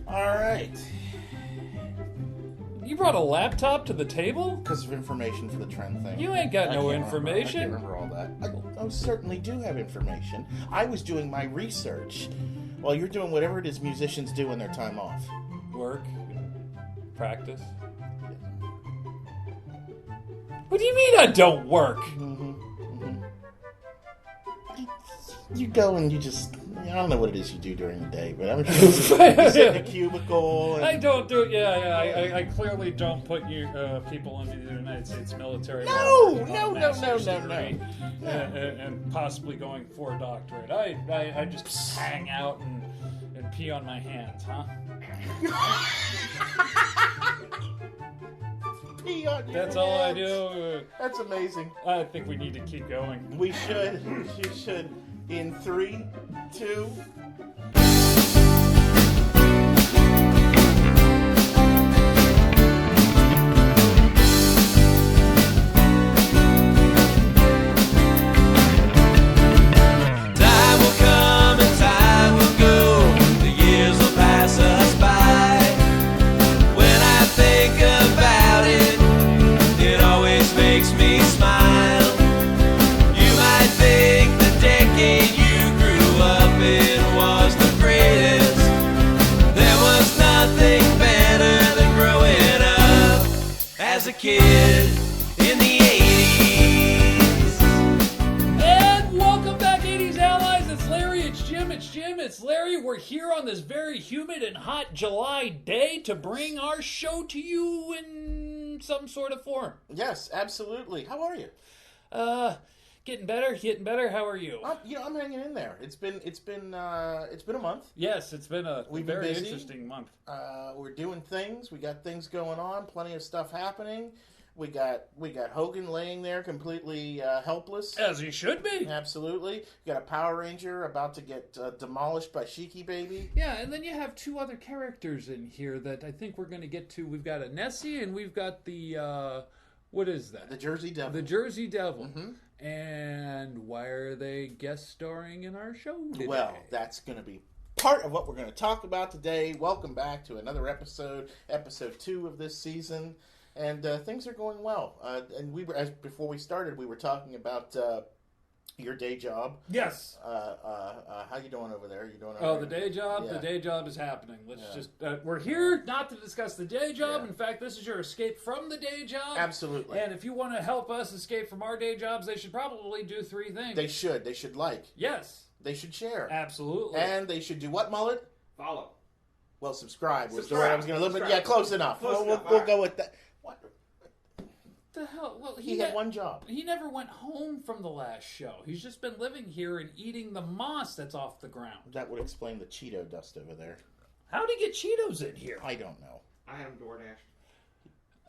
All right. You brought a laptop to the table? Because of information for the trend thing. You ain't got no I information. can't remember all that. I certainly do have information. I was doing my research while you're doing whatever it is musicians do in their time off. Work. Practice. What do you mean I don't work? You go and you just... I don't know what it is you do during the day, but I'm sure you sit in a cubicle. And... I don't do it. Yeah. I clearly don't put you people in the United States military. No. And possibly going for a doctorate. I just hang out and pee on my hands, huh? Pee on your That's all I hands. do. That's amazing. I think we need to keep going. We should. You should. In 3, 2... Time will come and time will go. The years will pass us by. When I think about it, it always makes me smile. You might think the decade you grew up in was the greatest. There was nothing better than growing up as a kid in the 80s. And welcome back, 80s Allies. It's Larry, it's Jim, it's Larry. We're here on this very humid and hot July day to bring our show to you in some sort of form. Yes, absolutely. How are you? Getting better. How are you? I'm hanging in there. It's been a month. Yes, it's been a We've been very busy. interesting month. We're doing things. We got things going on. Plenty of stuff happening. We got Hogan laying there completely helpless. As he should be. Absolutely. We got a Power Ranger about to get demolished by Sheiky Baby. Yeah, and then you have two other characters in here that I think we're going to get to. We've got a Nessie and we've got the, what is that? The Jersey Devil. The Jersey Devil. Mhm. And why are they guest starring in our show today? Well, that's going to be part of what we're going to talk about today. Welcome back to another episode 2 of this season. And things are going well. And before we started, we were talking about your day job. Yes. How you doing over there? You doing? Oh, the day job. Yeah. The day job is happening. Let's Yeah. just. We're here not to discuss the day job. Yeah. In fact, this is your escape from the day job. Absolutely. And if you want to help us escape from our day jobs, they should probably do 3 things. They should. They should like. Yes. They should share. Absolutely. And they should do what, Mullet? Follow. Well, subscribe was the Subscribe. word I was going to limit. Yeah, close enough. Close enough, We'll all go with that. What? the hell? Well, He had one job. He never went home from the last show. He's just been living here and eating the moss that's off the ground. That would explain the Cheeto dust over there. How'd he get Cheetos in here? I don't know. I am DoorDash.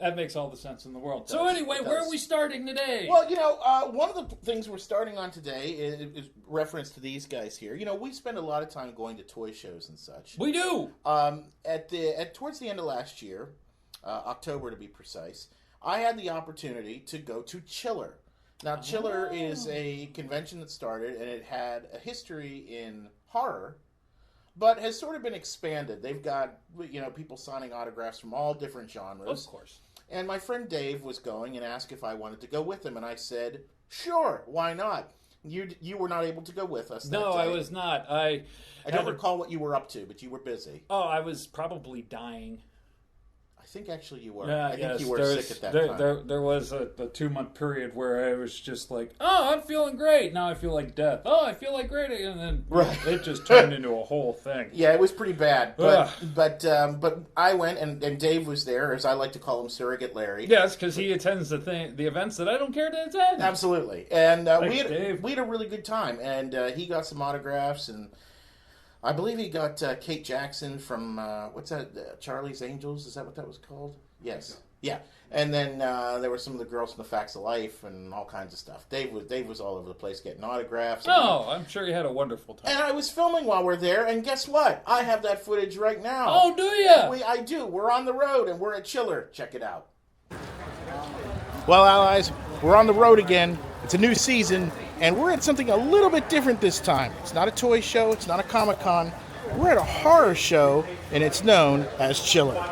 That makes all the sense in the world. It So does. anyway, It where does. are we starting today? Well, one of the things we're starting on today is reference to these guys here. You know, we spend a lot of time going to toy shows and such. We do. Towards the end of last year, October to be precise, I had the opportunity to go to Chiller. Now, Chiller is a convention that started, and it had a history in horror, but has sort of been expanded. They've got, people signing autographs from all different genres. Of course. And my friend Dave was going and asked if I wanted to go with him, and I said, sure, why not? You were not able to go with us that No, day. I was not. I don't recall what you were up to, but you were busy. Oh, I was probably dying. I think actually you were. Yeah, I think yes, you were sick at that time. There was a 2-month period where I was just like, oh, I'm feeling great. Now I feel like death. Oh, I feel like great. And then it just turned into a whole thing. Yeah, it was pretty bad. But I went, and Dave was there, as I like to call him, Surrogate Larry. Yes, because he attends the events that I don't care to attend. Absolutely. And we had Dave. a really good time. And he got some autographs, and I believe he got Kate Jackson from, what's that, Charlie's Angels? Is that what that was called? Yes. Yeah. And then there were some of the girls from the Facts of Life and all kinds of stuff. Dave was all over the place getting autographs. Oh, I'm sure you had a wonderful time. And I was filming while we're there, and guess what? I have that footage right now. Oh, do you? I do. We're on the road, and we're at Chiller. Check it out. Well, allies, we're on the road again. It's a new season, and we're at something a little bit different this time. It's not a toy show. It's not a Comic-Con. We're at a horror show, and it's known as Chiller.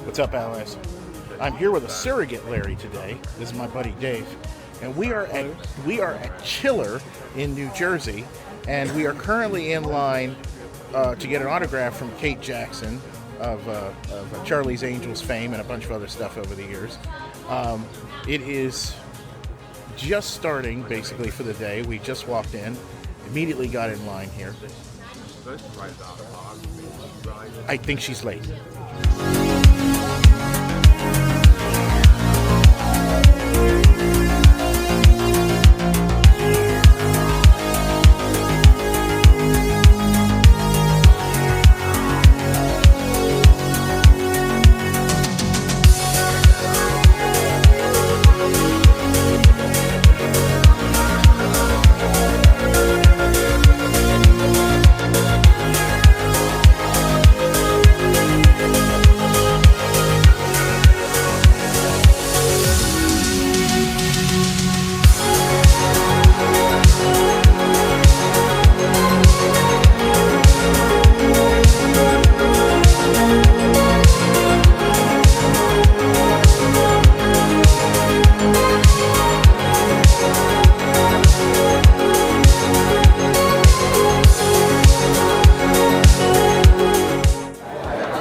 What's up, allies? I'm here with a Surrogate Larry today. This is my buddy Dave, and we are at Chiller in New Jersey, and we are currently in line to get an autograph from Kate Jackson of Charlie's Angels fame and a bunch of other stuff over the years. It is just starting basically for the day. We just walked in, immediately got in line here. I think she's late.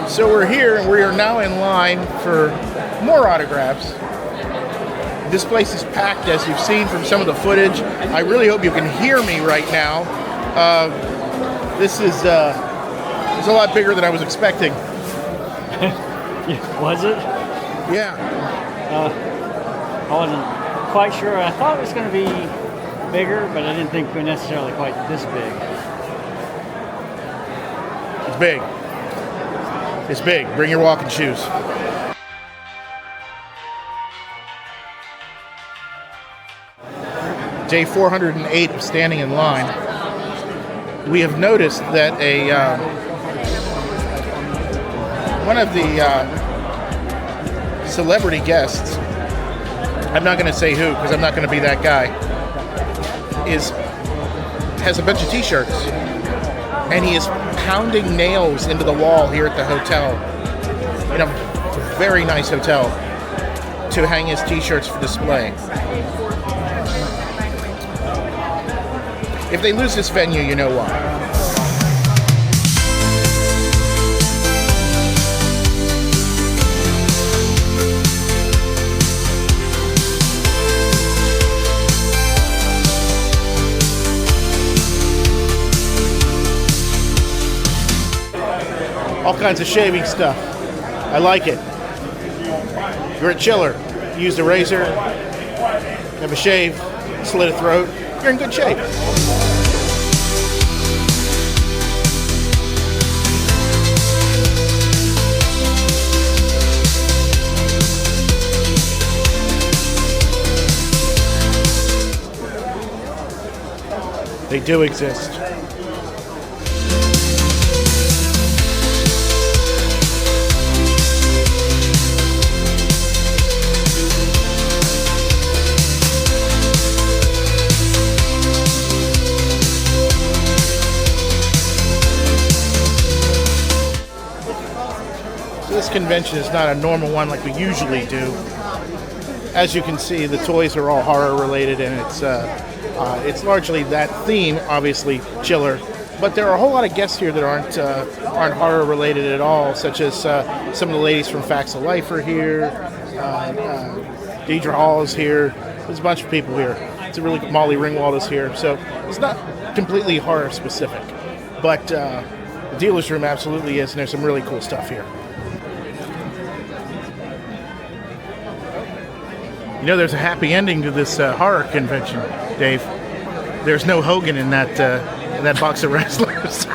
So we're here, and we are now in line for more autographs. This place is packed, as you've seen from some of the footage. I really hope you can hear me right now. This is a lot bigger than I was expecting. Was it? Yeah. I wasn't quite sure. I thought it was going to be bigger, but I didn't think it was necessarily quite this big. It's big. It's big. Bring your walking shoes. Day 408 of standing in line. We have noticed that one of the celebrity guests, I'm not going to say who because I'm not going to be that guy, has a bunch of t-shirts, and he is pounding nails into the wall here at the hotel, in a very nice hotel, to hang his t-shirts for display. If they lose this venue, you know why. All kinds of shaving stuff. I like it. You're at Chiller. You used a razor, have a shave, slit a throat. You're in good shape. They do exist. This convention is not a normal one like we usually do. As you can see, the toys are all horror related, and it's largely that theme, obviously Chiller. But there are a whole lot of guests here that aren't horror related at all, such as some of the ladies from Facts of Life are here. Deidre Hall is here. There's a bunch of people here. It's a really Molly Ringwald is here, so it's not completely horror specific, but the dealer's room absolutely is, and there's some really cool stuff here. You know, there's a happy ending to this horror convention, Dave. There's no Hogan in that box of wrestlers.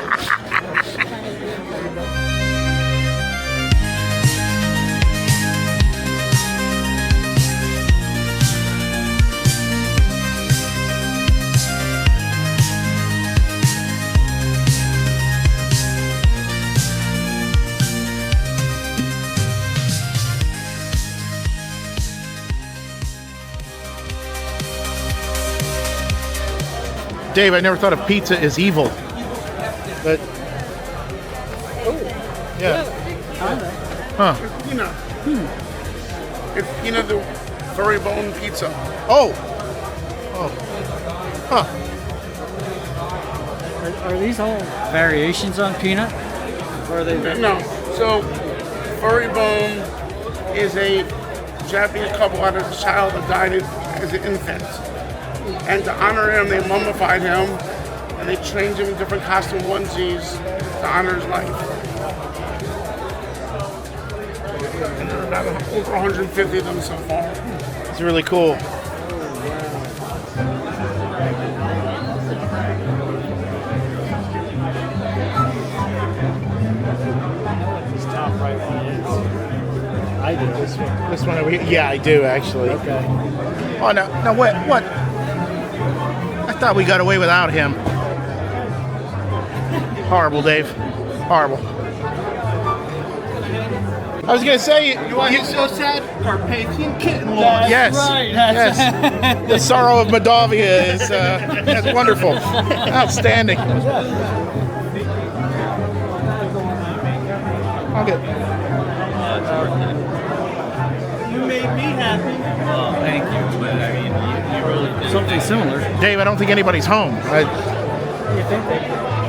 Dave, I never thought of pizza as evil. But yeah. Huh. Peanut. It's peanut the furry bone pizza. Oh. Huh. Are these all variations on peanut? Or are they? No. So, furry bone is a Japanese couple had a child that died as an infant. And to honor him, they mummified him and they changed him in different costume onesies to honor his life. And there are about over 150 of them so far. It's really cool. This top right one is. I do. This one over here? Yeah, I do actually. Okay. Oh no! No, what? I thought we got away without him. Horrible, Dave. Horrible. I was gonna say, You want to so sad? Carpathian kitten lost. yes, right. yes. The sorrow of Moldavia is that's wonderful, outstanding. Okay. You made me happy. Oh, thank you. But I mean, you really did. Something similar. Dave, I don't think anybody's home. You think they?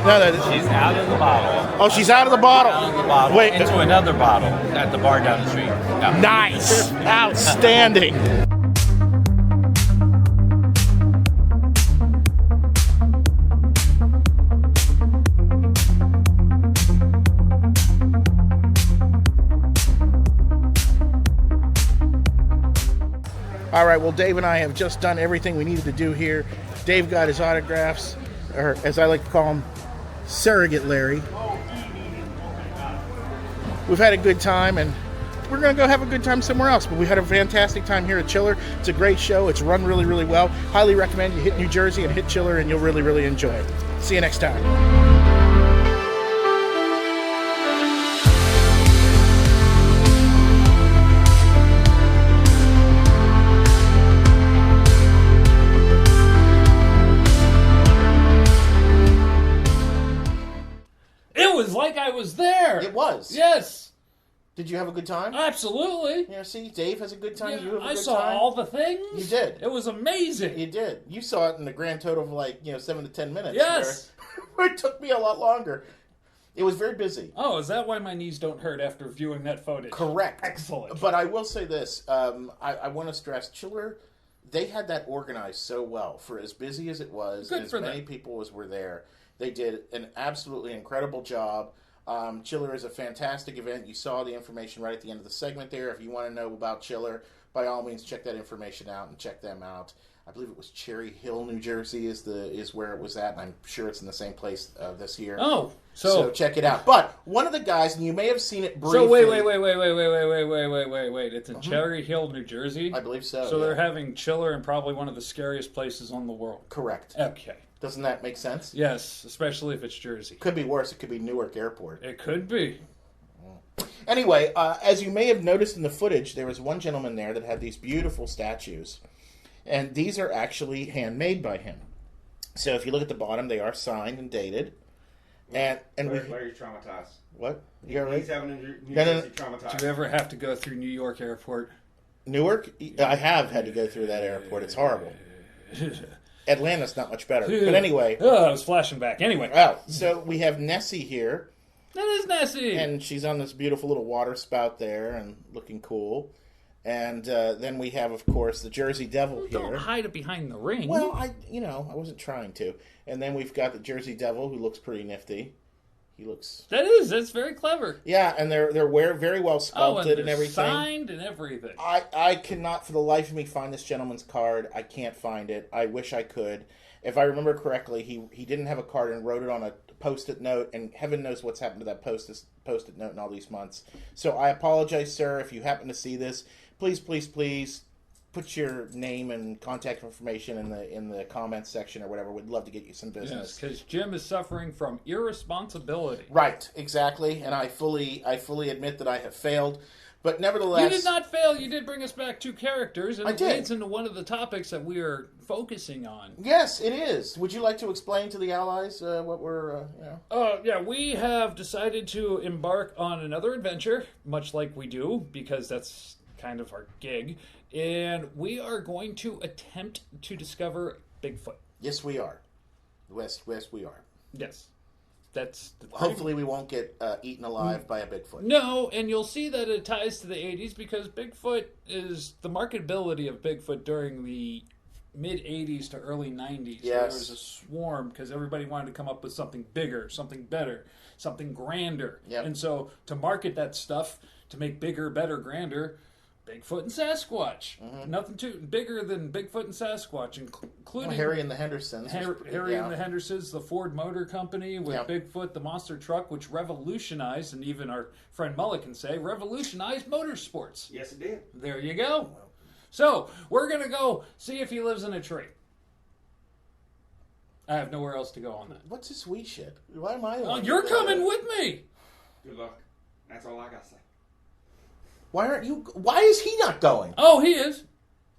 She's out of the bottle. Oh, she's out of the bottle. Out of the bottle. Wait. Into another bottle at the bar down the street. No. Nice, outstanding. All right, well, Dave and I have just done everything we needed to do here. Dave got his autographs, or as I like to call him, Surrogate Larry. We've had a good time, and we're going to go have a good time somewhere else, but we had a fantastic time here at Chiller. It's a great show. It's run really, really well. Highly recommend you hit New Jersey and hit Chiller, and you'll really, really enjoy it. See you next time. Like I was there. It was. Yes. Did you have a good time? Absolutely. Yeah, see, Dave has a good time. Yeah, You have a I good saw time. all the things. You did. It was amazing. You did. You saw it in the grand total of 7 to 10 minutes. Yes. Where it took me a lot longer. It was very busy. Oh, is that why my knees don't hurt after viewing that footage? Correct. Excellent. But I will say this. I want to stress, Chiller, they had that organized so well for as busy as it was. Good and for as many them. people as were there. They did an absolutely incredible job. Chiller is a fantastic event. You saw the information right at the end of the segment there. If you want to know about Chiller, by all means, check that information out and check them out. I believe it was Cherry Hill, New Jersey is where it was at, and I'm sure it's in the same place this year. Oh, so check it out. But one of the guys, and you may have seen it briefly. So wait. It's in Cherry Hill, New Jersey? I believe so. So yeah. they're having Chiller in probably one of the scariest places on the world. Correct. Okay. Doesn't that make sense? Yes, especially if it's Jersey. Could be worse. It could be Newark Airport. It could be. Anyway, as you may have noticed in the footage, there was one gentleman there that had these beautiful statues. And these are actually handmade by him. So if you look at the bottom, they are signed and dated. And Larry traumatized. What? You all right? He's having a New No. Jersey traumatized. Do you ever have to go through New York Airport? Newark? I have had to go through that airport. It's horrible. Atlanta's not much better. But anyway. Oh, I was flashing back. Anyway. Well, so we have Nessie here. That is Nessie. And she's on this beautiful little water spout there and looking cool. And then we have, of course, the Jersey Devil here. Don't hide it behind the ring. Well, I wasn't trying to. And then we've got the Jersey Devil, who looks pretty nifty. He looks... That's very clever. Yeah, and they're very well sculpted and everything. Signed and everything. I cannot, for the life of me, find this gentleman's card. I can't find it. I wish I could. If I remember correctly, he didn't have a card and wrote it on a Post-it note, and heaven knows what's happened to that Post-it note in all these months. So I apologize, sir, if you happen to see this. Please put your name and contact information in the comments section or whatever. We'd love to get you some business. Yes, because Jim is suffering from irresponsibility. Right, exactly, and I fully admit that I have failed. But nevertheless, You did not fail. You did bring us back 2 characters, and I it did. leads into one of the topics that we are focusing on. Yes, it is. Would you like to explain to the allies what we're, Yeah, we have decided to embark on another adventure, much like we do, because that's kind of our gig, and we are going to attempt to discover Bigfoot. Yes, we are. West, we are. Yes. That's Hopefully we won't get eaten alive by a Bigfoot. No, and you'll see that it ties to the 80s because Bigfoot is the marketability of Bigfoot during the mid 80s to early 90s. Yes. There was a swarm because everybody wanted to come up with something bigger, something better, something grander. Yep. And so to market that stuff, to make bigger, better, grander, Bigfoot and Sasquatch. Nothing too bigger than Bigfoot and Sasquatch, including Harry and the Hendersons. Harry and the Hendersons, the Ford Motor Company with Yeah. Bigfoot, the monster truck, which revolutionized, and even our friend Mullet can say, revolutionized motorsports. Yes, it did. There you go. So, we're going to go see if he lives in a tree. I have nowhere else to go on that. What's this we shit? Why am I? the Oh, one you're that- coming with me. Good luck. That's all I got to say. Why aren't you? Why is he not going? Oh, he is.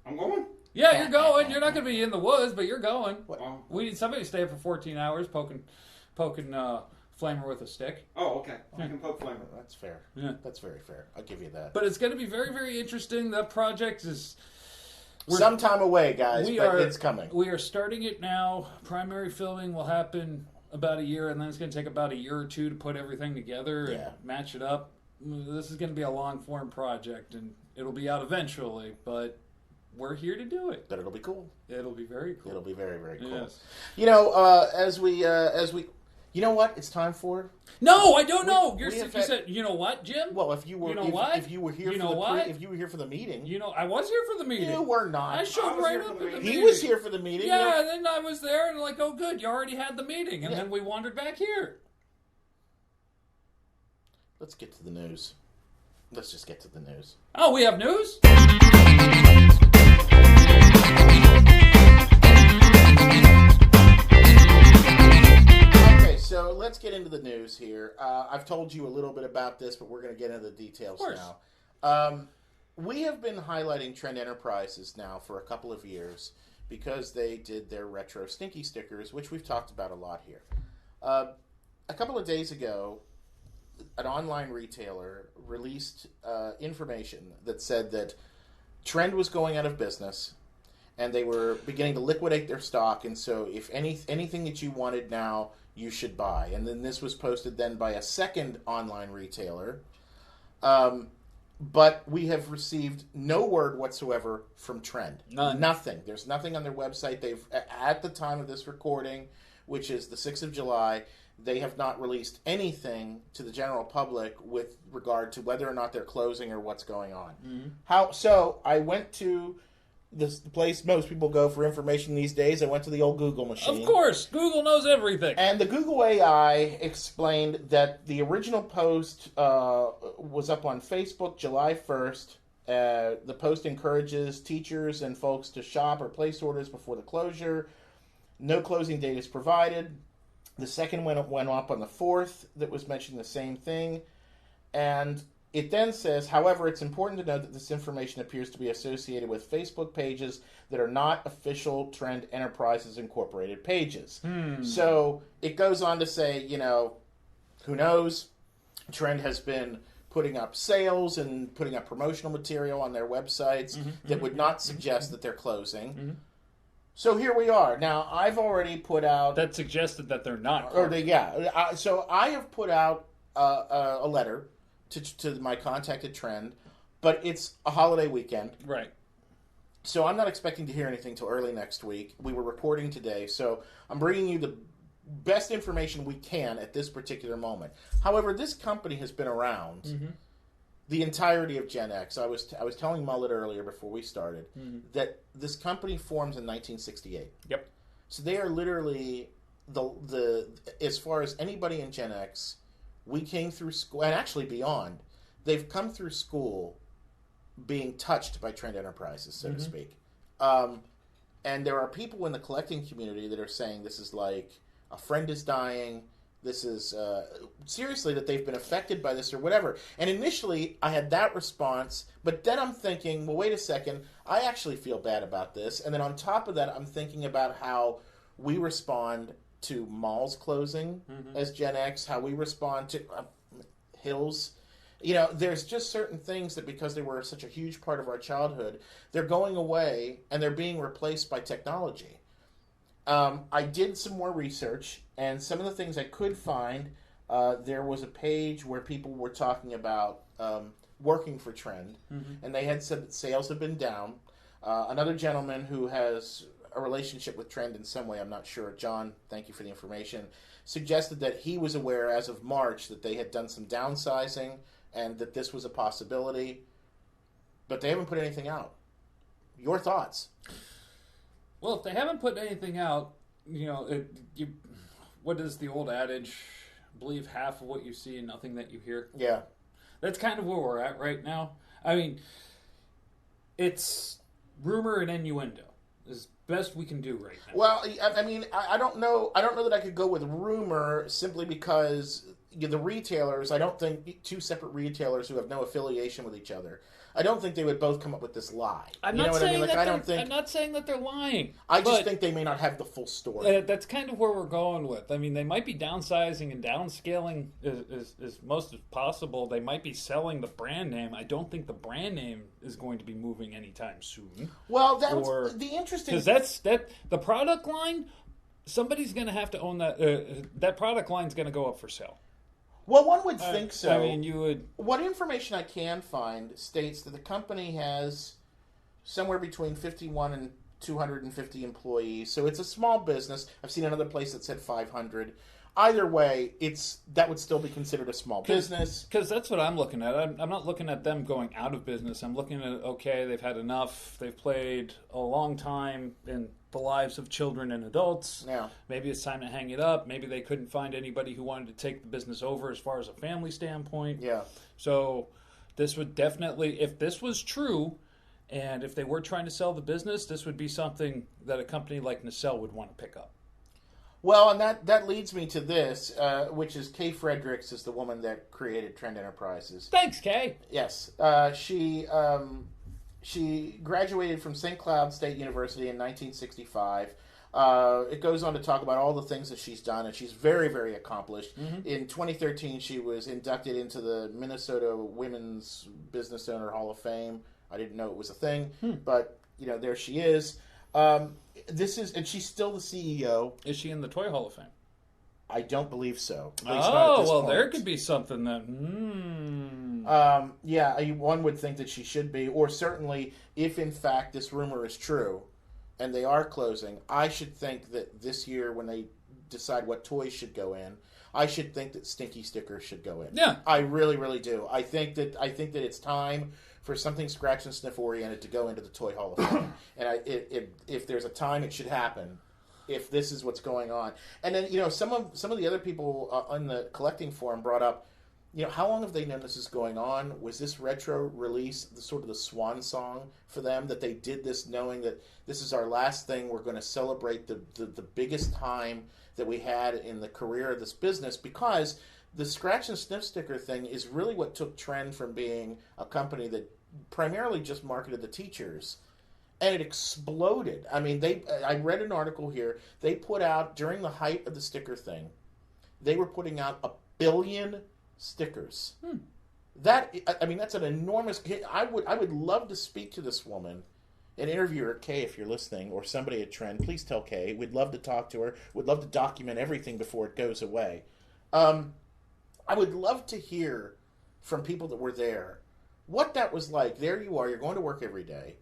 I'm going. Yeah, you're going. You're not going to be in the woods, but you're going. Oh, We need somebody to stay up for 14 hours poking Flamer with a stick. oh okay. I can poke Flamer. That's fair. Yeah. That's very fair. I'll give you that. But it's going to be very, very interesting. That project is... Some time away, guys, We but are- it's coming. We are starting it now. Primary filming will happen about a year, and then it's going to take about a year or 2 to put everything together and Yeah. match it up. This is going to be a long-form project, and it'll be out eventually, but we're here to do it. But it'll be cool. It'll be very cool. It'll be very, very cool. Yes. You know, as we, you know what? It's time for. No, I don't know. we You have had- said, you know what, Jim? Well, if you were, You know if, what? if you were here You for know the what? if you were here for the meeting, You know, I was here for the meeting. you were not. I showed was right here up for at the the meeting. meeting. He was here for the meeting. Yeah, and then I was there, and like, oh, good, you already had the meeting, and Yeah. then we wandered back here. Let's get to the news. Let's just get to the news. Oh, we have news? Okay, so let's get into the news here. I've told you a little bit about this, but we're going to get into the details Of course. now. We have been highlighting Trend Enterprises now for a couple of years because they did their retro stinky stickers, which we've talked about a lot here. A couple of days ago, an online retailer released information that said that Trend was going out of business and they were beginning to liquidate their stock, and so if anything that you wanted now, you should buy. And then this was posted then by a second online retailer. But we have received no word whatsoever from Trend. None. Nothing. There's nothing on their website. They've, at the time of this recording, which is the 6th of July, they have not released anything to the general public with regard to whether or not they're closing or what's going on. Mm-hmm. So I went to the place most people go for information these days. I went to the old Google machine. Of course, Google knows everything. And the Google AI explained that the original post was up on Facebook July 1st. The post encourages teachers and folks to shop or place orders before the closure. No closing date is provided. The second went up on the 4th that was mentioning the same thing. And it then says, however, it's important to note that this information appears to be associated with Facebook pages that are not official Trend Enterprises Incorporated pages. So it goes on to say, you know, who knows? Trend has been putting up sales and putting up promotional material on their websites that would not suggest that they're closing. So here we are. Now, I've already put out... That suggested that they're not. So I have put out a letter to my contacted Trend, but it's a holiday weekend. Right. So I'm not expecting to hear anything till early next week. We were reporting today, so I'm bringing you the best information we can at this particular moment. However, this company has been around the entirety of Gen X. I was telling Mullet earlier before we started that this company forms in 1968. Yep. So they are literally the as far as anybody in Gen X, we came through school, and actually beyond, they've come through school being touched by Trend Enterprises, so to speak. And there are people in the collecting community that are saying this is like a friend is dying, This is seriously that they've been affected by this or whatever. And initially, I had that response, but then I'm thinking, well, wait a second, I actually feel bad about this. And then on top of that, I'm thinking about how we respond to malls closing as Gen X, how we respond to hills. You know, there's just certain things that because they were such a huge part of our childhood, they're going away and they're being replaced by technology. I did some more research, and some of the things I could find, there was a page where people were talking about working for Trend, and they had said that sales have been down. Another gentleman who has a relationship with Trend in some way, I'm not sure, John, thank you for the information, suggested that he was aware as of March that they had done some downsizing and that this was a possibility, but they haven't put anything out. Your thoughts? Well, if they haven't put anything out, you know, what is the old adage? Believe half of what you see and nothing that you hear. Yeah. That's kind of where we're at right now. I mean, it's rumor and innuendo is best we can do right now. Well, I mean, I don't know. I don't know that I could go with rumor simply because the retailers, I don't think two separate retailers who have no affiliation with each other, I don't think they would both come up with this lie. I'm not saying that they're lying. I just think they may not have the full story. That's kind of where we're going with. I mean, they might be downsizing and downscaling as most as possible. They might be selling the brand name. I don't think the brand name is going to be moving anytime soon. Well, that was the interesting... Because the product line, somebody's going to have to own that. That product line's going to go up for sale. Well, one would think so. I mean, you would... What information I can find states that the company has somewhere between 51 and 250 employees. So it's a small business. I've seen another place that said 500. Either way, that would still be considered a small business. Because that's what I'm looking at. I'm not looking at them going out of business. I'm looking at, okay, they've had enough. They've played a long time in the lives of children and adults. Yeah. Maybe it's time to hang it up. Maybe they couldn't find anybody who wanted to take the business over as far as a family standpoint. Yeah. So this would definitely, if this was true, and if they were trying to sell the business, this would be something that a company like Nacelle would want to pick up. Well, and that leads me to this, which is Kay Fredericks is the woman that created Trend Enterprises. Thanks, Kay. Yes. She graduated from St. Cloud State University in 1965. It goes on to talk about all the things that she's done, and she's very, very accomplished. Mm-hmm. In 2013, she was inducted into the Minnesota Women's Business Owner Hall of Fame. I didn't know it was a thing, but there she is. And she's still the CEO. Is she in the Toy Hall of Fame? I don't believe so. There could be something then. One would think that she should be, or certainly if in fact this rumor is true, and they are closing, I should think that this year when they decide what toys should go in, I should think that Stinky stickers should go in. Yeah, I really, really do. I think that it's time for something scratch and sniff oriented to go into the Toy Hall of Fame, and if there's a time, it should happen. If this is what's going on, and then some of the other people on the collecting forum brought up, how long have they known this is going on? Was this retro release the sort of the swan song for them, that they did this knowing that this is our last thing? We're going to celebrate the biggest time that we had in the career of this business, because the scratch and sniff sticker thing is really what took Trend from being a company that primarily just marketed the teachers. And it exploded. I mean, I read an article here. They put out, during the height of the sticker thing, they were putting out 1 billion stickers. That's an enormous... I would love to speak to this woman and interview her. Kay, if you're listening, or somebody at Trend, please tell Kay. We'd love to talk to her. We'd love to document everything before it goes away. I would love to hear from people that were there what that was like. There you are. You're going to work every day.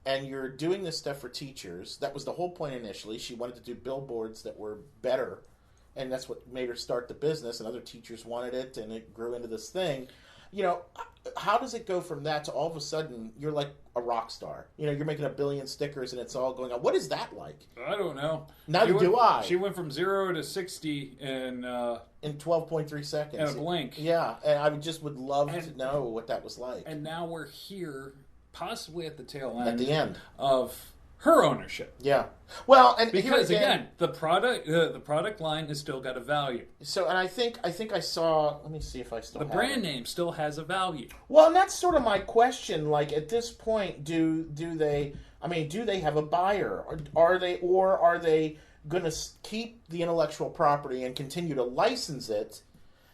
And you're doing this stuff for teachers. That was the whole point initially. She wanted to do billboards that were better. And that's what made her start the business. And other teachers wanted it. And it grew into this thing. How does it go from that to all of a sudden you're like a rock star? You're making 1 billion stickers and it's all going on. What is that like? I don't know. Neither do I. She went from 0 to 60 in 12.3 seconds. In a blink. Yeah. And I would love to know what that was like. And now we're here, possibly at the tail end. At the end. Of her ownership. Yeah. Well, and Because here again, the product line has still got a value. So, and I think I saw. Let me see if I still. The have brand it. name still has a value. Well, and that's sort of my question. Like at this point, do they? I mean, do they have a buyer? Are they going to keep the intellectual property and continue to license it?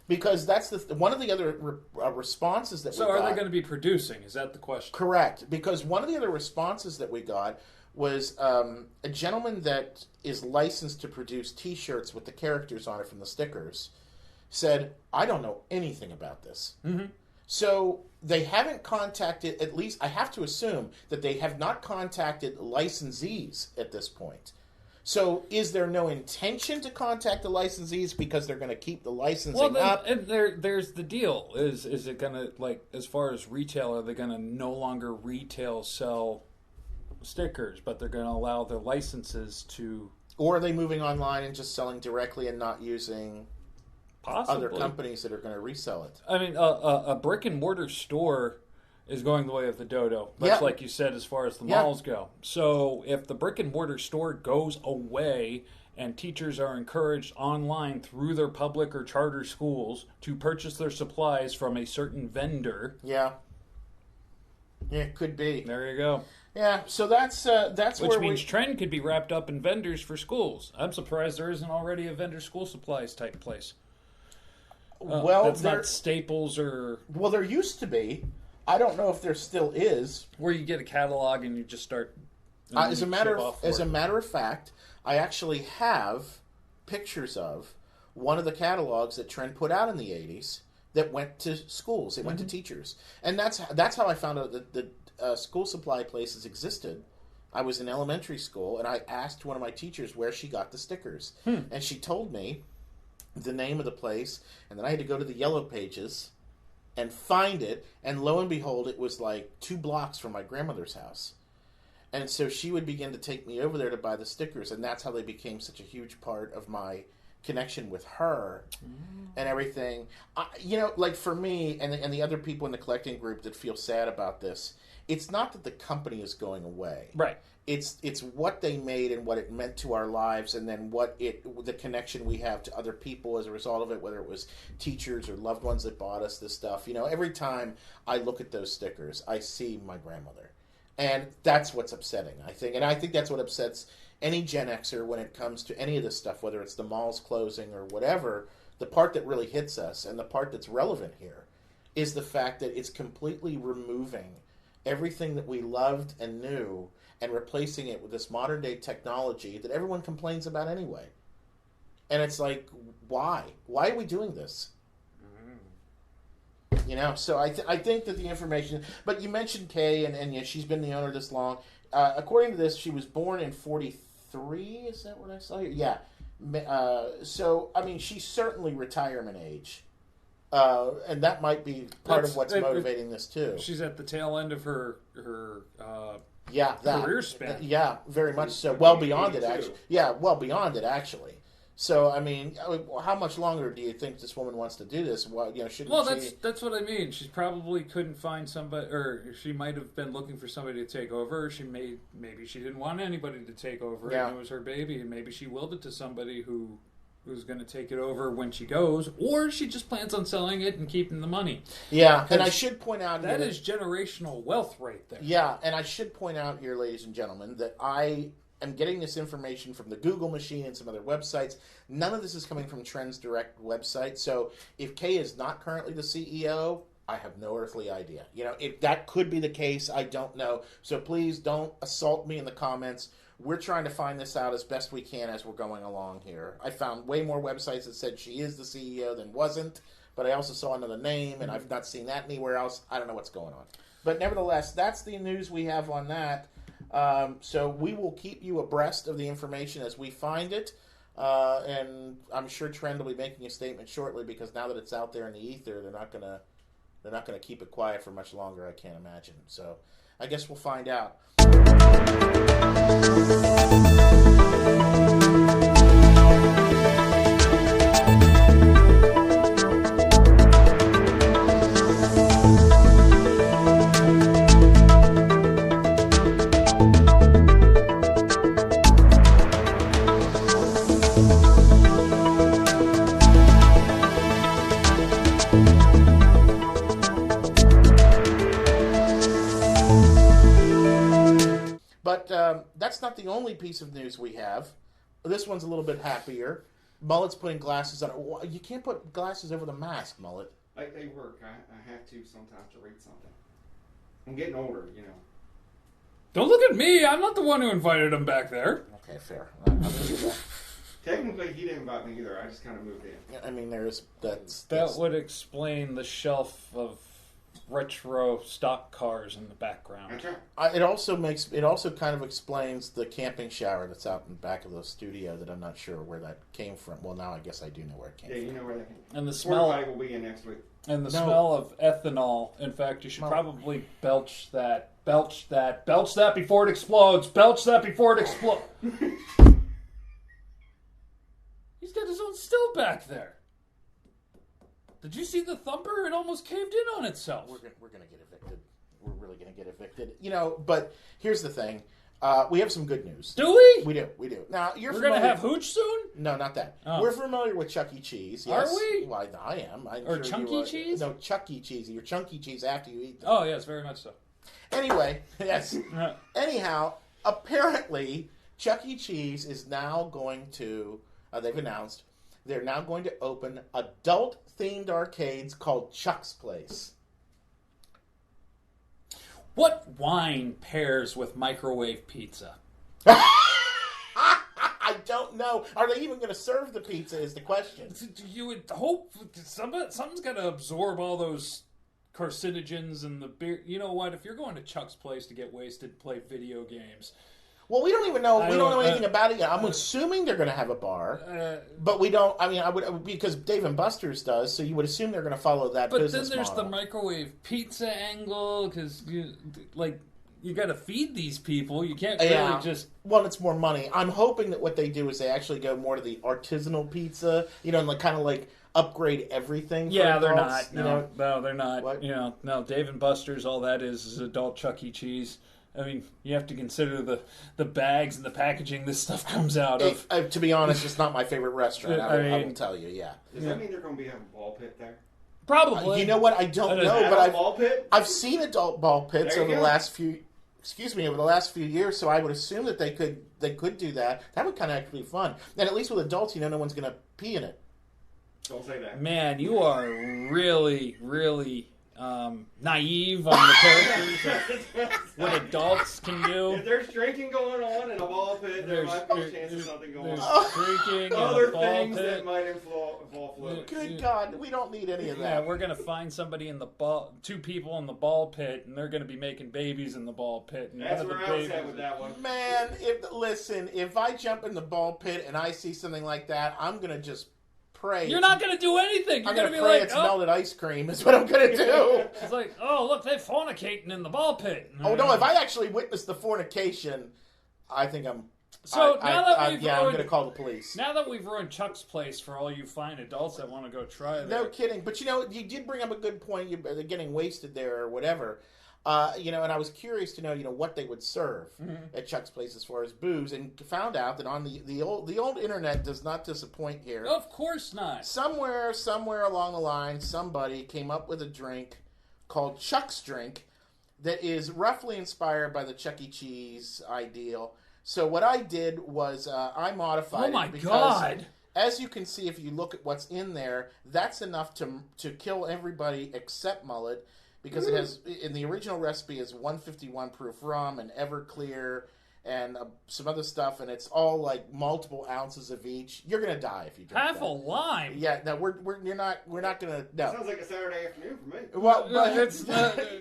Because that's one of the other responses that we got. So, are they going to be producing? Is that the question? Correct. Because one of the other responses that we got was a gentleman that is licensed to produce T-shirts with the characters on it from the stickers said, I don't know anything about this. Mm-hmm. So they haven't contacted, at least I have to assume that they have not contacted licensees at this point. So is there no intention to contact the licensees because they're going to keep the licensing up? And there's the deal. Is it going to, like, as far as retail, are they going to no longer retail sell stickers, but they're going to allow their licenses to... Or are they moving online and just selling directly and not using Possibly. other companies that are going to resell it? I mean, a brick-and-mortar store is going the way of the dodo, much like you said, as far as the malls go. So if the brick-and-mortar store goes away and teachers are encouraged online through their public or charter schools to purchase their supplies from a certain vendor... Yeah, it could be. There you go. Yeah, so that's Which where means trend could be wrapped up in vendors for schools. I'm surprised there isn't already a vendor school supplies type place. Well, that's not Staples or... Well, there used to be. I don't know if there still is. Where you get a catalog and you just start... As a matter of fact, I actually have pictures of one of the catalogs that Trend put out in the 80s that went to schools. It went to teachers. And that's how I found out that the school supply places existed. I was in elementary school, and I asked one of my teachers where she got the stickers. And she told me the name of the place, and then I had to go to the Yellow Pages and find it, and lo and behold, it was like 2 blocks from my grandmother's house. And so she would begin to take me over there to buy the stickers, and that's how they became such a huge part of my connection with her and everything. Like for me and the other people in the collecting group that feel sad about this, it's not that the company is going away. Right. It's what they made and what it meant to our lives, and then the connection we have to other people as a result of it, whether it was teachers or loved ones that bought us this stuff. Every time I look at those stickers, I see my grandmother. And that's what's upsetting, I think. And I think that's what upsets any Gen Xer when it comes to any of this stuff, whether it's the malls closing or whatever. The part that really hits us and the part that's relevant here is the fact that it's completely removing everything that we loved and knew and replacing it with this modern day technology that everyone complains about anyway. And it's like, why? Why are we doing this? So I think that the information... But you mentioned Kay, and yeah, she's been the owner this long. According to this, she was born in 43, is that what I saw here? Yeah. So, I mean, she's certainly retirement age. And that might be part of what's motivating this, too. She's at the tail end of her career span. Yeah, very much so. Well beyond it, actually. Yeah, well beyond it, actually. So, I mean, how much longer do you think this woman wants to do this? Well, that's what I mean. She probably couldn't find somebody, or she might have been looking for somebody to take over. Maybe she didn't want anybody to take over, and it was her baby, and maybe she willed it to somebody who's going to take it over when she goes, or she just plans on selling it and keeping the money. Yeah, and I should point out that is generational wealth right there. Yeah, and I should point out here, ladies and gentlemen, that I am getting this information from the Google machine and some other websites. None of this is coming from Trend's direct website. So if Kay is not currently the CEO, I have no earthly idea. If that could be the case, I don't know. So please don't assault me in the comments. We're trying to find this out as best we can as we're going along here. I found way more websites that said she is the CEO than wasn't, but I also saw another name, and I've not seen that anywhere else. I don't know what's going on. But nevertheless, that's the news we have on that. So we will keep you abreast of the information as we find it, and I'm sure Trend will be making a statement shortly, because now that it's out there in the ether, they're not gonna keep it quiet for much longer, I can't imagine. So I guess we'll find out. that's not the only piece of news we have. This one's a little bit happier. Mullet's putting glasses on. You can't put glasses over the mask, Mullet. They work. I have to sometimes to read something. I'm getting older, you know. Don't look at me. I'm not the one who invited him back there. Okay, fair. I'll give you that. Technically, he didn't invite me either. I just kind of moved in. I mean, That would explain the shelf of retro stock cars in the background. Okay. It also kind of explains the camping shower that's out in the back of the studio that I'm not sure where that came from. Well, now I guess I do know where it came from. Yeah, you know where that came from. And the smell will be in next week. And the smell of ethanol. In fact, you should probably belch that before it explodes. Belch that before it explodes. He's got his own still back there. Did you see the thumper? It almost caved in on itself. We're gonna get evicted. We're really gonna get evicted. But here's the thing. We have some good news. Do we? We do. Now we're gonna have hooch soon? No, not that. Oh. We're familiar with Chuck E. Cheese. Yes. Are we? Well, I am. Or Chunky Cheese? No, Chuck E. Cheese. Your Chunky Cheese after you eat them. Oh yes, very much so. Anyway, yes. Anyhow, apparently Chuck E. Cheese is now going to. They've announced they're now going to open adult-themed arcades called Chuck's Place. What wine pairs with microwave pizza? I don't know. Are they even going to serve the pizza is the question. You would hope something's got to absorb all those carcinogens and the beer. You know what? If you're going to Chuck's Place to get wasted, play video games. Well, we don't even know. We don't know anything about it yet. I'm assuming they're going to have a bar, but we don't. I mean, I would because Dave and Buster's does, so you would assume they're going to follow that business model. But then there's the microwave pizza angle because you got to feed these people. You can't really just. Well, it's more money. I'm hoping that what they do is they actually go more to the artisanal pizza, and kind of upgrade everything. Yeah, for adults, they're not. No, they're not. What? No, Dave and Buster's. All that is adult Chuck E. Cheese. I mean, you have to consider the bags and the packaging this stuff comes out of. To be honest, it's not my favorite restaurant. I will tell you, yeah. Does that mean they're going to be having a ball pit there? Probably. You know what? I don't know, but I've seen adult ball pits over the last few. Over the last few years, so I would assume that they could do that. That would kind of actually be fun. And at least with adults, no one's going to pee in it. Don't say that. Man, you are really, really naive on the characters of what adults can do. If there's drinking going on in a ball pit, there might be a chance of something going on. Drinking other in a ball things pit. that might involve fluid. Good God, we don't need any of that. Yeah, we're gonna find somebody in the two people in the ball pit, and they're gonna be making babies in the ball pit. And that's where I was at with that one. Man, if I jump in the ball pit and I see something like that, I'm gonna just pray. You're not going to do anything. You're I'm going to be pray like, it's melted ice cream is what I'm going to do. It's like, oh, look, they're fornicating in the ball pit. Oh, no, if I actually witnessed the fornication, I think I'm... So now that we've I'm going to call the police. Now that we've ruined Chuck's Place for all you fine adults that want to go try that. No kidding. But, you did bring up a good point. You're getting wasted there or whatever. And I was curious to know, what they would serve at Chuck's Place as far as booze, and found out that on the old internet does not disappoint here. Of course not. Somewhere along the line, somebody came up with a drink called Chuck's Drink that is roughly inspired by the Chuck E. Cheese ideal. So what I did was I modified it because, God! As you can see, if you look at what's in there, that's enough to kill everybody except Mullet. Because it has, in the original recipe, is 151 proof rum and Everclear and some other stuff, and it's all multiple ounces of each. You're gonna die if you drink half a lime. Yeah, no, we're not gonna. No. Sounds like a Saturday afternoon for me. Well, but it's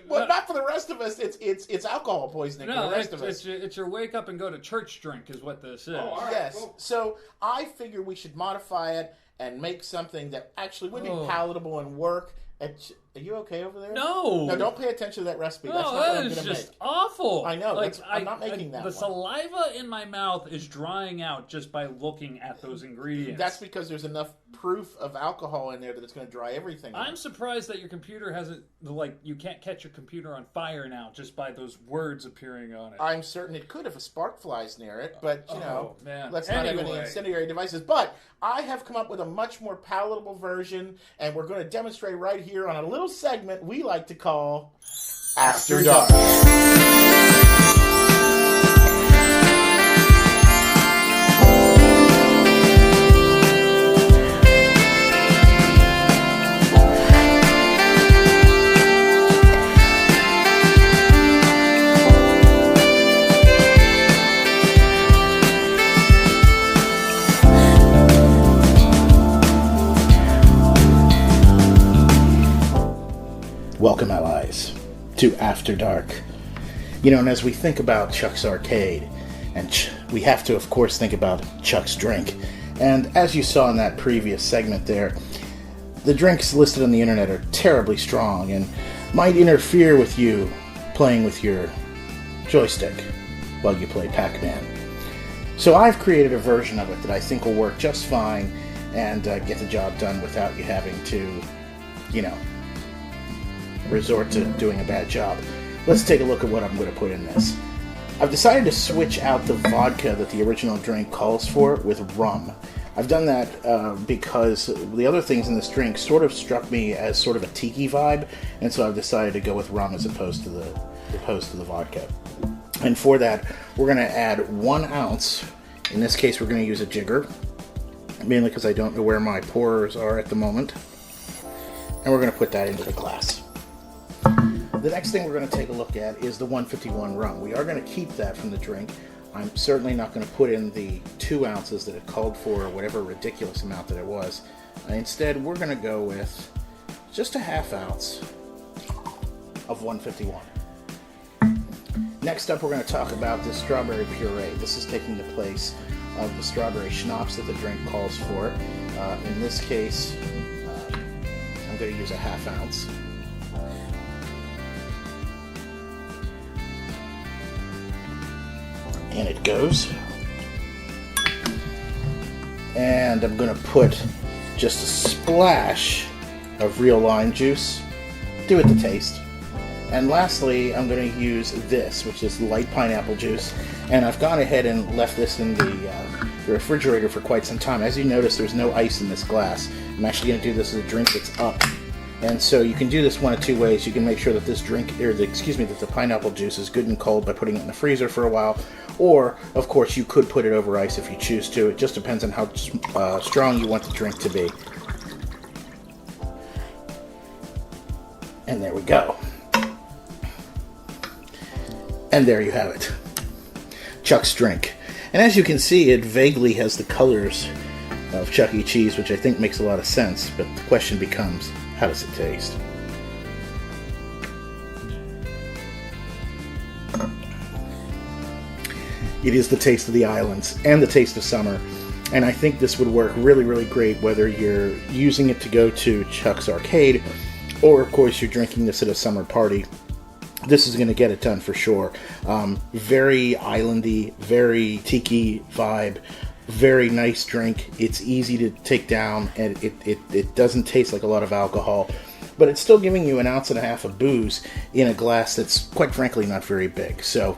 well, not for the rest of us. It's alcohol poisoning for the rest of us. It's your wake up and go to church drink is what this is. Oh, all right, yes. cool. So I figure we should modify it and make something that actually would be palatable and work. Are you okay over there? No. No, don't pay attention to that recipe. No, That's not what I'm going to make. That is just awful. I know. I'm not making that The one. saliva in my mouth is drying out just by looking at those ingredients. That's because there's enough proof of alcohol in there that it's going to dry everything out. I'm surprised that your computer hasn't, you can't catch your computer on fire now just by those words appearing on it. I'm certain it could if a spark flies near it, but, man. Let's not have any incendiary devices. But I have come up with a much more palatable version, and we're going to demonstrate right here on a little segment we like to call After Dark. Allies to After Dark. You know, and as we think about Chuck's Arcade, and we have to, of course, think about Chuck's Drink. And as you saw in that previous segment there, the drinks listed on the internet are terribly strong and might interfere with you playing with your joystick while you play Pac-Man. So I've created a version of it that I think will work just fine and get the job done without you having to, you know, resort to doing a bad job. Let's take a look at what I'm going to put in this. I've decided to switch out the vodka that the original drink calls for with rum. I've done that because the other things in this drink sort of struck me as sort of a tiki vibe, and so I've decided to go with rum as opposed to the vodka. And for that, we're going to add 1 ounce. In this case, we're going to use a jigger, mainly because I don't know where my pourers are at the moment. And we're going to put that into the glass. The next thing we're going to take a look at is the 151 rum. We are going to keep that from the drink. I'm certainly not going to put in the 2 ounces that it called for, or whatever ridiculous amount that it was. Instead, we're going to go with just a ½ ounce of 151. Next up, we're going to talk about the strawberry puree. This is taking the place of the strawberry schnapps that the drink calls for. In this case, I'm going to use a ½ ounce. And it goes. And I'm going to put just a splash of real lime juice. Do it to taste. And lastly, I'm going to use this, which is light pineapple juice. And I've gone ahead and left this in the refrigerator for quite some time. As you notice, there's no ice in this glass. I'm actually going to do this as a drink that's up. And so you can do this one of 2 ways. You can make sure that this drink, that the pineapple juice is good and cold by putting it in the freezer for a while. Or, of course, you could put it over ice if you choose to. It just depends on how strong you want the drink to be. And there we go. And there you have it. Chuck's Drink. And as you can see, it vaguely has the colors of Chuck E. Cheese, which I think makes a lot of sense. But the question becomes, how does it taste? It is the taste of the islands and the taste of summer. And I think this would work really, really great whether you're using it to go to Chuck's Arcade or, of course, you're drinking this at a summer party. This is going to get it done for sure. Very islandy, very tiki vibe, very nice drink. It's easy to take down, and it doesn't taste like a lot of alcohol, but it's still giving you 1.5 ounces of booze in a glass that's, quite frankly, not very big. So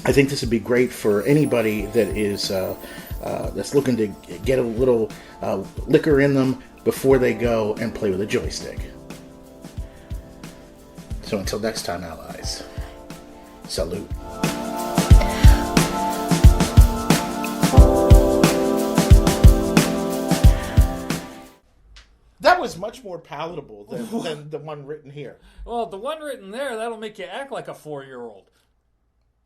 I think this would be great for anybody that is that's looking to get a little liquor in them before they go and play with a joystick. So until next time, allies, salute. That was much more palatable than the one written here. Well, the one written there, that'll make you act like a 4-year-old.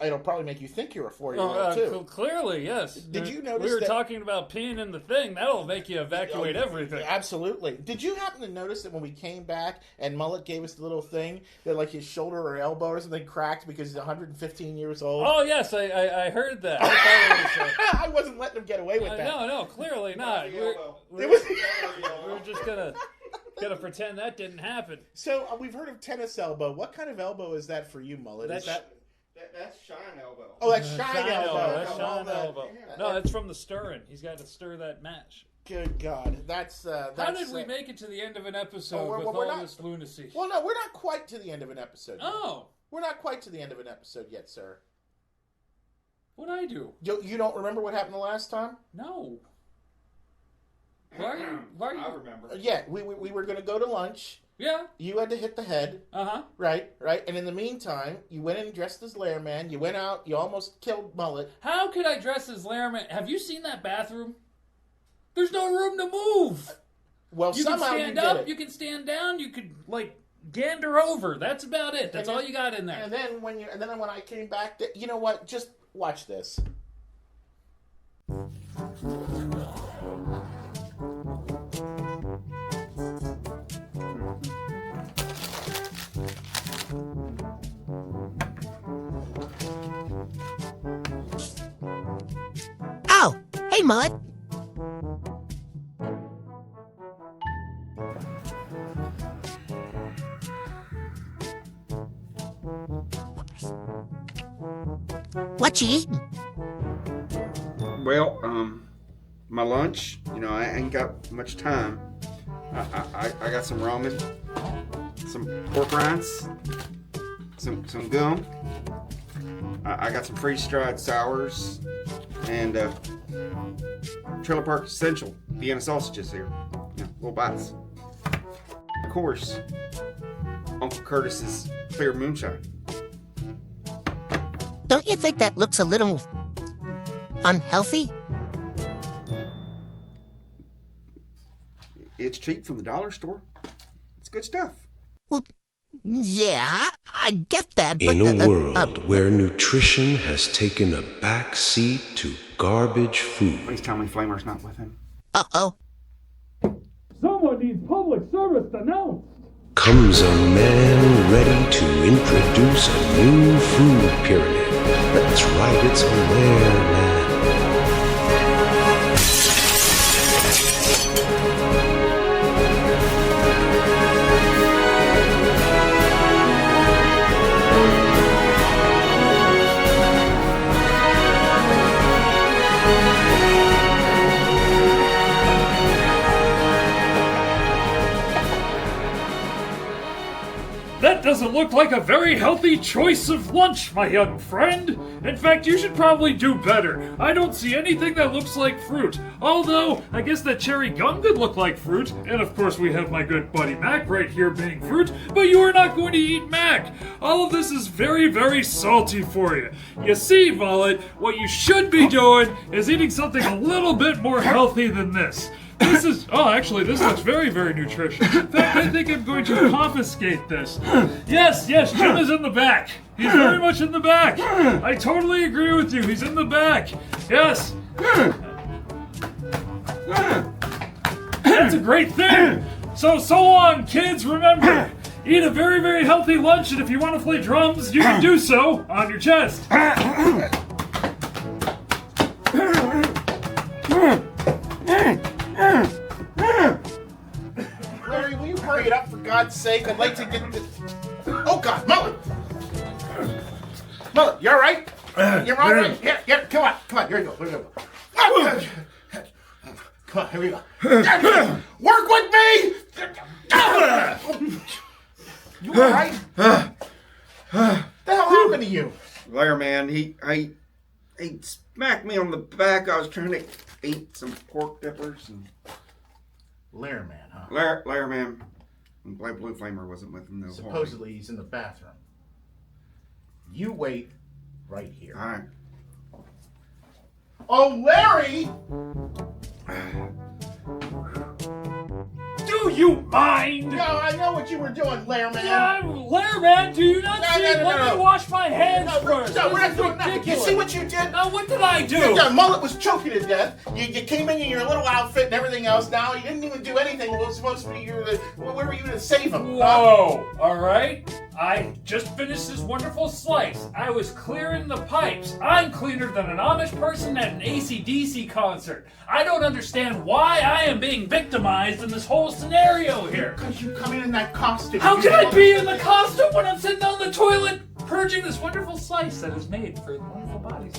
It'll probably make you think you're a 4-year-old, too. Clearly, yes. Did you notice we were talking about peeing in the thing. That'll make you evacuate everything. Absolutely. Did you happen to notice that when we came back and Mullet gave us the little thing that like his shoulder or elbow or something cracked because he's 115 years old? Oh, yes. I heard that. I I wasn't letting him get away with that. No, clearly not. We're just going to pretend that didn't happen. So we've heard of tennis elbow. What kind of elbow is that for you, Mullet? That's shine elbow. Oh, that's shine elbow. That's shine elbow. No, that's from the stirring. He's got to stir that mash. Good God, that's how did we make it to the end of an episode with all this lunacy? Well, no, we're not quite to the end of an episode yet. Oh. We're not quite to the end of an episode yet, sir. What'd I do? You don't remember what happened the last time? No. Why are you? I remember. Yeah, we were going to go to lunch. Yeah. You had to hit the head. Uh-huh. Right. And in the meantime, you went in dressed as LarMan. You went out. You almost killed Mullet. How could I dress as LarMan? Have you seen that bathroom? There's no room to move. Well, you somehow can stand you did up. it. You can stand down. You could gander over. That's about it. That's all you got in there. And then when I came back, you know what? Just watch this. Oh, hey, Mullet. What you eating? Well, my lunch. You know, I ain't got much time. I got some ramen, some pork rinds, some gum. I got some freeze-dried sours, and Trailer Park Essential Vienna sausages here. You know, little bites. Of course, Uncle Curtis's clear moonshine. Don't you think that looks a little unhealthy? It's cheap from the dollar store. It's good stuff. Well, yeah, I get that, but... In a world where nutrition has taken a back seat to garbage food. Please tell me Flamer's not with him. Uh-oh. Someone needs public service announced. Comes a man ready to introduce a new food pyramid. That's right, it's a LarMan. That doesn't look like a very healthy choice of lunch, my young friend. In fact, you should probably do better. I don't see anything that looks like fruit. Although, I guess that cherry gum could look like fruit. And of course, we have my good buddy Mac right here being fruit. But you are not going to eat Mac. All of this is very, very salty for you. You see, Mullet, what you should be doing is eating something a little bit more healthy than this. This is, actually, this looks very, very nutritious. In fact, I think I'm going to confiscate this. Yes, Jim is in the back. He's very much in the back. I totally agree with you. He's in the back. Yes. That's a great thing. So long, kids. Remember, eat a very, very healthy lunch, and if you want to play drums, you can do so on your chest. Larry, will you hurry it up for God's sake? I'd like to get this. Oh God, Mullet! Mullet, you all right? You're all right? Yeah, come on, here we go. Come on, here we go. Work with me! You all right? What the hell happened to you? LarMan, he smacked me on the back. I was trying to eat some pork dippers and... LarMan, huh? LarMan. And Blue Flamer wasn't with him though. Supposedly he's in the bathroom. You wait right here. All right. Oh, Larry! Do you mind? No, I know what you were doing, LarMan. Yeah, LarMan, do you not see? Let me wash my hands first. No, we're not This is doing nothing. You ridiculous. see what you did? Now, what did I do? Mullet was choking to death. You came in your little outfit and everything else. Now you didn't even do anything. What was supposed to be where were you to save him? Whoa! All right. I just finished this wonderful slice. I was clearing the pipes. I'm cleaner than an Amish person at an AC/DC concert. I don't understand why I am being victimized in this whole scenario here. Because you come in that costume. How can I be in the costume when I'm sitting on the toilet purging this wonderful slice that is made for the wonderful bodies?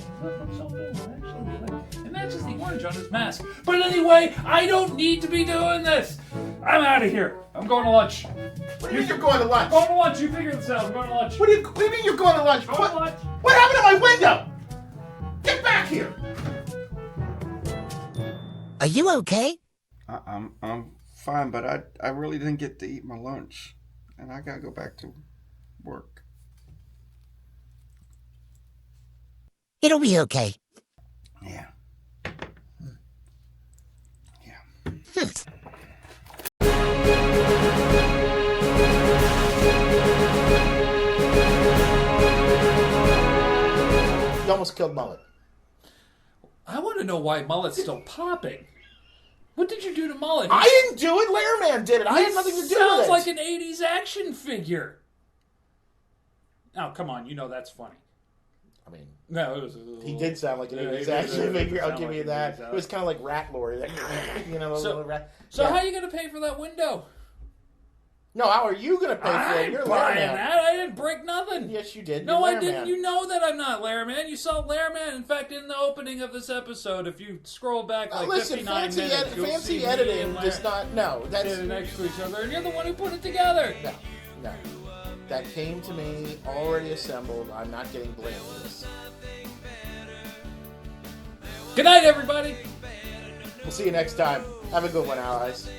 It matches the orange on his mask. But anyway, I don't need to be doing this. I'm out of here. I'm going to lunch. What do you mean you're going to lunch? Going to lunch. You figure this out. I'm going to lunch. What do you mean you're going to lunch? Going to lunch. What happened to my window? Get back here. Are you okay? I'm fine, but I really didn't get to eat my lunch, and I gotta go back to work. It'll be okay. Yeah. You almost killed Mullet. I want to know why Mullet's still popping. What did you do to Mullet? I didn't do it. LarMan did it. I had nothing to do with it. Sounds like an 80s action figure. Oh, come on. You know that's funny. I mean, No, it was. he did sound like an Yeah, 80s he action did figure. I'll sound give like you an that. 80s It was kind of like Rat Lord. That, you know, a So- little rat. So Yeah. how are you going to pay for that window? No, how are you going to pay for I it? ain't You're buying LarMan. that. I didn't break nothing. Yes, you did. No, You're I didn't. LarMan. You know that I'm not LarMan. You saw LarMan. In fact, in the opening of this episode, if you scroll back like Listen, 59 minutes, you'll see fancy me editing and does not. No, that's Larry next to each other, and you're the one who put it together. no. That came to me already assembled. I'm not getting blamed for this. Good night, everybody. We'll see you next time. Have a good one, allies.